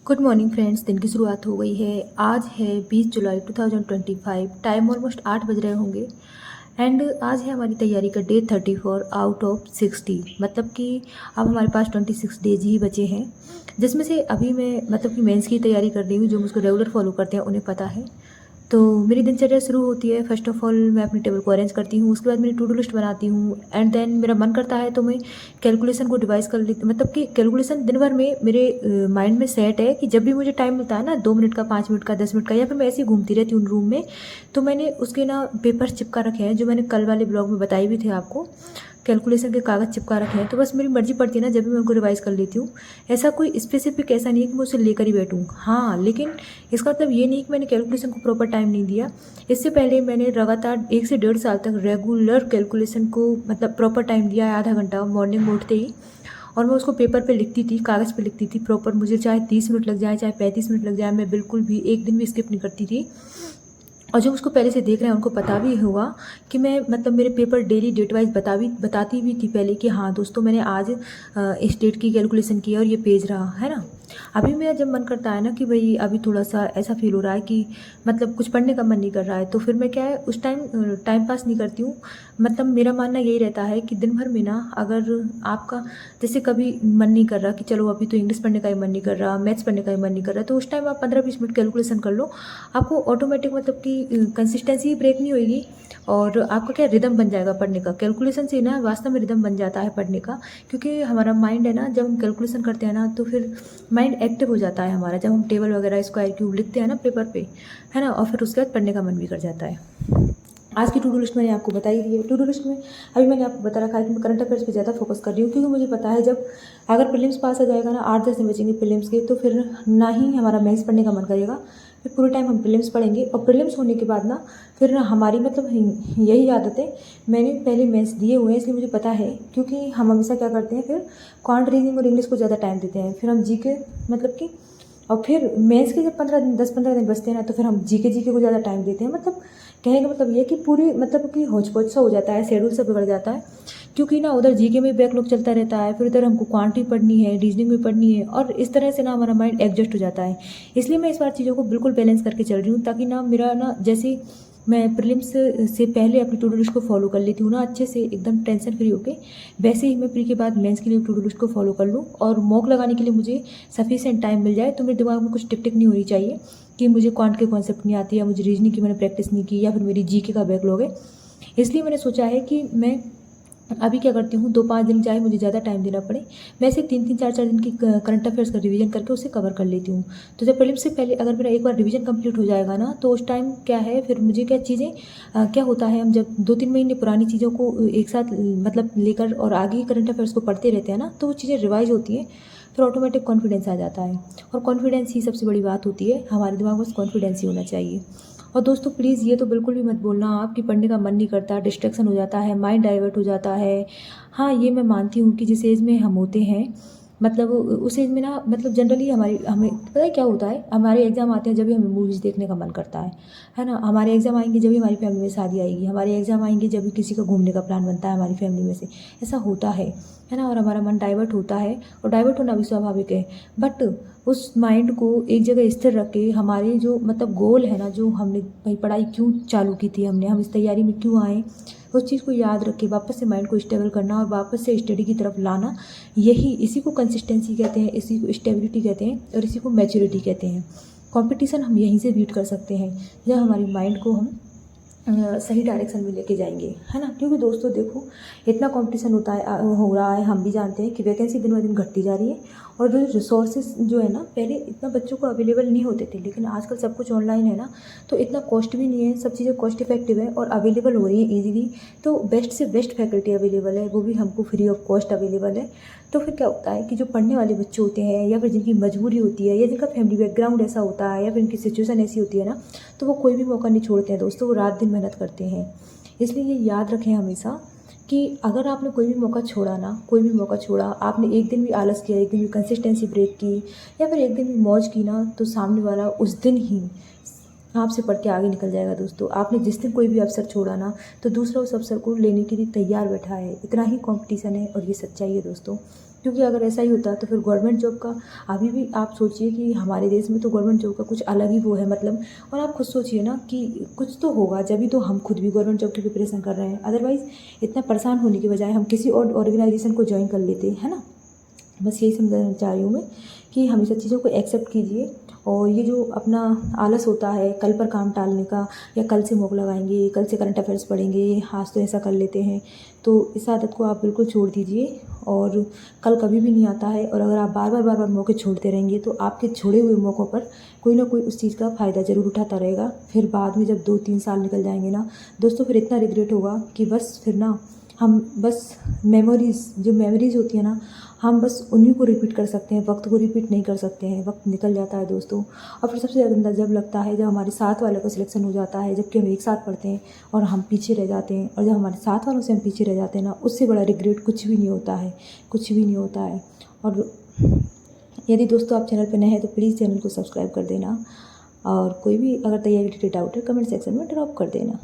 Good morning friends. दिन की शुरुआत हो गई है। आज है 20 जुलाई 2025। टाइम ऑलमोस्ट 8 बज रहे होंगे। एंड आज है हमारी तैयारी का डे 34 आउट ऑफ 60। मतलब कि अब हमारे पास 26 डेज ही बचे हैं, जिसमें से अभी मैं मतलब कि मेंस की तैयारी कर रही हूँ। जो मुझको रेगुलर फॉलो करते हैं उन्हें पता है। तो मेरी दिनचर्या शुरू होती है, फर्स्ट ऑफ ऑल मैं अपनी टेबल को अरेंज करती हूँ, उसके बाद मेरी टू डू लिस्ट बनाती हूँ। एंड देन मेरा मन करता है तो मैं कैलकुलेशन को डिवाइस कर लेती, मतलब कि कैलकुलेशन दिन भर में मेरे माइंड में सेट है कि जब भी मुझे टाइम मिलता है ना, 2 मिनट का, 5 मिनट का, 10 मिनट का, या फिर मैं ऐसे ही घूमती रहती हूँ रूम में, तो मैंने उसके ना पेपर्स चिपका रखे हैं, जो मैंने कल वाले ब्लॉग में बताई भी थे आपको। कैलकुलेशन के कागज़ चिपका रखे हैं, तो बस मेरी मर्जी पड़ती है ना, जब भी मैं उनको रिवाइज कर लेती हूँ। ऐसा कोई स्पेसिफिक ऐसा नहीं है कि मैं उसे लेकर ही बैठूँ। हाँ, लेकिन इसका मतलब ये नहीं कि मैंने कैलकुलेशन को प्रॉपर टाइम नहीं दिया। इससे पहले मैंने लगातार 1 से 1.5 साल तक रेगुलर कैलकुलेशन को मतलब प्रॉपर टाइम दिया है, आधा घंटा मॉर्निंग में उठते ही। और मैं उसको पेपर पे लिखती थी, कागज़ पे लिखती थी प्रॉपर। मुझे चाहे 30 मिनट लग जाए, चाहे 35 मिनट लग जाए, मैं बिल्कुल भी एक दिन भी स्किप नहीं करती थी। और जो उसको पहले से देख रहे हैं उनको पता भी होगा कि मैं मतलब मेरे पेपर डेली डेट वाइज बताती भी थी पहले कि हाँ दोस्तों, मैंने आज इस डेट की कैलकुलेशन की है और ये पेज रहा है ना। अभी मेरा जब मन करता है ना कि भाई अभी थोड़ा सा ऐसा फील हो रहा है कि मतलब कुछ पढ़ने का मन नहीं कर रहा है, तो फिर मैं क्या है उस टाइम पास नहीं करती हूँ। मतलब मेरा मानना यही रहता है कि दिन भर में ना, अगर आपका जैसे कभी मन नहीं कर रहा कि चलो अभी तो इंग्लिश पढ़ने का ही मन नहीं कर रहा, मैथ्स पढ़ने का ही मन नहीं कर रहा, तो उस टाइम आप 15-20 मिनट कैलकुलेशन कर लो। आपको ऑटोमेटिक मतलब कि कंसिस्टेंसी ब्रेक नहीं होगी, और आपका क्या रिदम बन जाएगा पढ़ने का। कैलकुलेशन से ना वास्तव में रिदम बन जाता है पढ़ने का, क्योंकि हमारा माइंड है ना, जब हम कैलकुलेशन करते हैं ना तो फिर माइंड एक्टिव हो जाता है हमारा, जब हम टेबल वगैरह स्क्वायर क्यूब लिखते हैं ना पेपर पे, है ना, और फिर उसके बाद पढ़ने का मन भी कर जाता है। आज की टू डू लिस्ट मैंने आपको बताई दी है। टू डू लिस्ट में अभी मैंने आपको बता रखा है कि मैं करंट अफेयर्स पे ज़्यादा फोकस कर रही हूँ, क्योंकि मुझे पता है जब अगर प्रीलिम्स पास आ जाएगा ना, 8-10 दिन बचेंगे प्रीलिम्स के, तो फिर ना ही हमारा मेंस पढ़ने का मन करेगा। फिर पूरे टाइम हम प्रीलिम्स पढ़ेंगे, और प्रीलिम्स होने के बाद ना फिर ना हमारी मतलब यही आदत है। मैंने पहले मेंस दिए हुए हैं इसलिए मुझे पता है, क्योंकि हम हमेशा क्या करते हैं, फिर क्वांट रीजनिंग और इंग्लिश को ज़्यादा टाइम देते हैं, फिर हम जीके मतलब कि, और फिर मेंस के जब 10-15 दिन बचते हैं ना, तो फिर हम जीके को ज़्यादा टाइम देते हैं। मतलब कहने का मतलब ये कि पूरी मतलब कि होच-पोच सा हो जाता है, शेड्यूल सा बिगड़ जाता है, क्योंकि ना उधर जीके में बैकलॉग चलता रहता है, फिर इधर हमको क्वांटिटी पढ़नी है, रीजनिंग भी पढ़नी है, और इस तरह से ना हमारा माइंड एडजस्ट हो जाता है। इसलिए मैं इस बार चीज़ों को बिल्कुल बैलेंस करके चल रही हूँ, ताकि ना मेरा ना जैसे मैं प्रीलिम्स से पहले अपनी टू डू लिस्ट को फॉलो कर लेती हूँ ना अच्छे से, एकदम टेंशन फ्री होके, वैसे ही मैं प्री के बाद मेंस के लिए टू डू लिस्ट को फॉलो कर लूँ, और मॉक लगाने के लिए मुझे सफिशिएंट टाइम मिल जाए। तो मेरे दिमाग में कुछ टिक टिक नहीं होनी चाहिए कि मुझे क्वांट के कॉन्सेप्ट नहीं आती, या मुझे रीजनिंग की मैंने प्रैक्टिस नहीं की, या फिर मेरी जीके का बैकलॉग है। इसलिए मैंने सोचा है कि मैं अभी क्या करती हूँ, 2-5 दिन चाहे मुझे ज़्यादा टाइम देना पड़े, मैं ऐसे 3-3, 4-4 दिन की करंट अफेयर्स का रिवीजन करके उसे कवर कर लेती हूँ। तो जब प्रीलिम्स से पहले अगर मेरा एक बार रिवीजन कंप्लीट हो जाएगा ना, तो उस टाइम क्या है, फिर मुझे क्या चीज़ें क्या होता है, हम जब 2-3 महीने पुरानी चीज़ों को एक साथ मतलब लेकर और आगे करंट अफेयर्स को पढ़ते रहते हैं ना, तो वो चीज़ें रिवाइज होती हैं, फिर ऑटोमेटिक कॉन्फिडेंस आ जाता है। और कॉन्फिडेंस ही सबसे बड़ी बात होती है, हमारे दिमाग में बस कॉन्फिडेंस ही होना चाहिए। और दोस्तों प्लीज़ ये तो बिल्कुल भी मत बोलना आप कि पढ़ने का मन नहीं करता, डिस्ट्रैक्शन हो जाता है, माइंड डाइवर्ट हो जाता है। हाँ, ये मैं मानती हूँ कि जिस एज में हम होते हैं, मतलब उस एज में ना, मतलब जनरली हमें पता है क्या होता है, हमारे एग्ज़ाम आते हैं जब भी हमें मूवीज़ देखने का मन करता है ना। हमारे एग्ज़ाम आएंगे जब भी हमारी फैमिली में शादी आएगी, हमारे एग्ज़ाम आएंगे जब भी किसी का घूमने का प्लान बनता है हमारी फैमिली में से, ऐसा होता है ना। और हमारा मन डाइवर्ट होता है, और डाइवर्ट होना भी स्वाभाविक है। बट उस माइंड को एक जगह स्थिर रख के, हमारे जो मतलब गोल है ना, जो हमने भाई पढ़ाई क्यों चालू की थी, हमने हम इस तैयारी में क्यों आए, उस चीज़ को याद रख के वापस से माइंड को स्टेबल करना और वापस से स्टडी की तरफ लाना, यही इसी को कंसिस्टेंसी कहते हैं, इसी को स्टेबिलिटी कहते हैं, और इसी को मैच्योरिटी कहते हैं। कंपटीशन हम यहीं से बीट कर सकते हैं, जब हमारी माइंड को हम सही डायरेक्शन में लेके जाएंगे, है ना। क्योंकि दोस्तों देखो, इतना कंपटीशन होता है, हो रहा है, हम भी जानते हैं कि वैकेंसी दिन ब दिन घटती जा रही है, और जो रिसोर्सेज जो है ना, पहले इतना बच्चों को अवेलेबल नहीं होते थे, लेकिन आजकल सब कुछ ऑनलाइन है ना, तो इतना कॉस्ट भी नहीं है, सब चीज़ें कॉस्ट इफेक्टिव है और अवेलेबल हो रही है ईजिली। तो बेस्ट से बेस्ट फैकल्टी अवेलेबल है, वो भी हमको फ्री ऑफ कॉस्ट अवेलेबल है। तो फिर क्या होता है कि जो पढ़ने वाले बच्चे होते हैं, या फिर जिनकी मजबूरी होती है, या जिनका फैमिली बैकग्राउंड ऐसा होता है, या फिर उनकी सिचुएशन ऐसी होती है ना, तो वो कोई भी मौका नहीं छोड़ते हैं दोस्तों, वो रात दिन मेहनत करते हैं। इसलिए ये याद रखें हमेशा कि अगर आपने कोई भी मौका छोड़ा ना, कोई भी मौका छोड़ा, आपने एक दिन भी आलस किया, एक दिन भी कंसिस्टेंसी ब्रेक की, या फिर एक दिन भी मौज की ना, तो सामने वाला उस दिन ही आपसे पढ़ के आगे निकल जाएगा दोस्तों। आपने जिस दिन कोई भी अवसर छोड़ा ना, तो दूसरा उस अवसर को लेने के लिए तैयार बैठा है। इतना ही कंपटीशन है, और ये सच्चाई है दोस्तों। क्योंकि अगर ऐसा ही होता तो फिर गवर्नमेंट जॉब का अभी भी आप सोचिए कि हमारे देश में तो गवर्नमेंट जॉब का कुछ अलग ही वो है मतलब। और आप खुद सोचिए ना कि कुछ तो होगा जब भी तो हम खुद भी गवर्नमेंट जॉब की प्रिपरेशन कर रहे हैं, अदरवाइज़ इतना परेशान होने की बजाय हम किसी और ऑर्गेनाइजेशन को ज्वाइन कर लेते हैं, है ना। बस यही समझाना चाह रही हूँ मैं कि हमेशा चीज़ों को एक्सेप्ट कीजिए। और ये जो अपना आलस होता है कल पर काम टालने का, या कल से मॉक लगाएंगे, कल से करंट अफेयर्स पढ़ेंगे, आज तो ऐसा कर लेते हैं, तो इस आदत को आप बिल्कुल छोड़ दीजिए। और कल कभी भी नहीं आता है, और अगर आप बार बार मौके छोड़ते रहेंगे तो आपके छोड़े हुए मौक़ों पर कोई ना कोई उस चीज़ का फ़ायदा ज़रूर उठाता रहेगा। फिर बाद में जब 2-3 साल निकल जाएंगे ना दोस्तों, फिर इतना रिग्रेट होगा कि बस फिर ना हम बस जो मेमोरीज़ होती है ना, हम बस उन्हीं को रिपीट कर सकते हैं, वक्त को रिपीट नहीं कर सकते हैं। वक्त निकल जाता है दोस्तों। और फिर सबसे ज़्यादा गंदा जब लगता है जब हमारे साथ वालों का सिलेक्शन हो जाता है, जबकि हम एक साथ पढ़ते हैं और हम पीछे रह जाते हैं। और जब हमारे साथ वालों से हम पीछे रह जाते हैं ना, उससे बड़ा रिग्रेट कुछ भी नहीं होता है, कुछ भी नहीं होता है। और यदि दोस्तों आप चैनल पर नए हैं तो प्लीज़ चैनल को सब्सक्राइब कर देना, और कोई भी अगर तैयारी रिलेटेड डाउट है कमेंट सेक्शन में ड्रॉप कर देना।